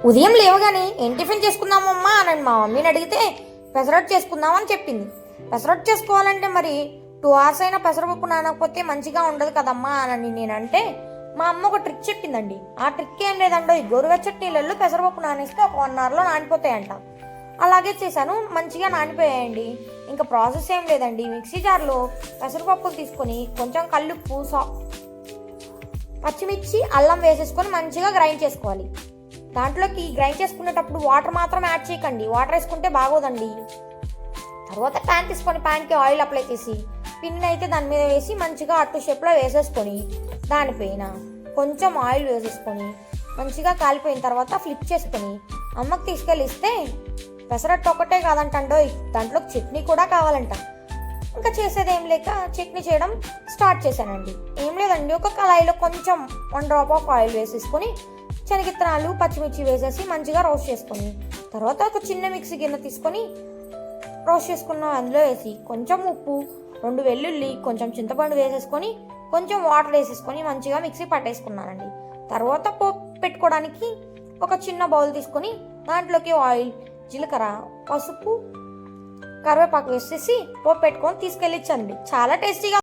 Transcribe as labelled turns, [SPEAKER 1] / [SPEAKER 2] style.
[SPEAKER 1] ఉదయం లేవగానే ఏం టిఫిన్ చేసుకుందామమ్మా అని మా మమ్మీని అడిగితే పెసరట్టు చేసుకుందామని చెప్పింది. పెసరట్టు చేసుకోవాలంటే మరి 2 hours అయినా పెసరపప్పు నానకపోతే మంచిగా ఉండదు కదమ్మా అని నేనంటే మా అమ్మ ఒక ట్రిక్ చెప్పిందండి. ఆ ట్రిక్ ఏం లేదండో, ఈ గోరువెచ్చటి నీళ్ళల్లో పెసరపప్పు నానేస్తే ఒక 1 hourలో నానిపోతాయంట. అలాగే చేశాను, మంచిగా నానిపోయాయండి. ఇంకా ప్రాసెస్ ఏం లేదండి, మిక్సీ జార్లో పెసరపప్పులు తీసుకొని కొంచెం కల్లుప్పు, పచ్చిమిర్చి, అల్లం వేసేసుకొని మంచిగా గ్రైండ్ చేసుకోవాలి. దాంట్లోకి గ్రైండ్ చేసుకునేటప్పుడు వాటర్ మాత్రం యాడ్ చేయకండి, వాటర్ వేసుకుంటే బాగోదండి. తర్వాత ప్యాన్ తీసుకొని ప్యాన్కి ఆయిల్ అప్లై చేసి పిన్ అయితే దాని మీద వేసి మంచిగా అట్టు షేప్లో వేసేసుకొని దానిపైన కొంచెం ఆయిల్ వేసేసుకొని మంచిగా కాలిపోయిన తర్వాత ఫ్లిప్ చేసుకొని అమ్మకి తీసుకెళ్ళి ఇస్తే పెసరట్టు ఒకటే కాదంటండో, దాంట్లో చట్నీ కూడా కావాలంట. ఇంకా చేసేది ఏం లేక చట్నీ చేయడం స్టార్ట్ చేశానండి. ఏం లేదండి, ఒక కళాయిలో కొంచెం 1 drop ఆఫ్ ఆయిల్ వేసేసుకొని శనగిత్తనాలు, పచ్చిమిర్చి వేసేసి మంచిగా రోస్ట్ చేసుకొని తర్వాత ఒక చిన్న మిక్సీ గిన్నె తీసుకొని రోస్ట్ చేసుకున్న అందులో వేసి కొంచెం ఉప్పు, 2 వెల్లుల్లి, కొంచెం చింతపండు వేసేసుకొని కొంచెం వాటర్ వేసేసుకొని మంచిగా మిక్సీ పట్టేసుకున్నానండి. తర్వాత పోపు పెట్టుకోవడానికి ఒక చిన్న బౌల్ తీసుకొని దాంట్లోకి ఆయిల్, జీలకర్ర, పసుపు, కరివేపాకు వేసేసి పోపు పెట్టుకొని తీసుకెళ్ళిచ్చండి. చాలా టేస్టీగా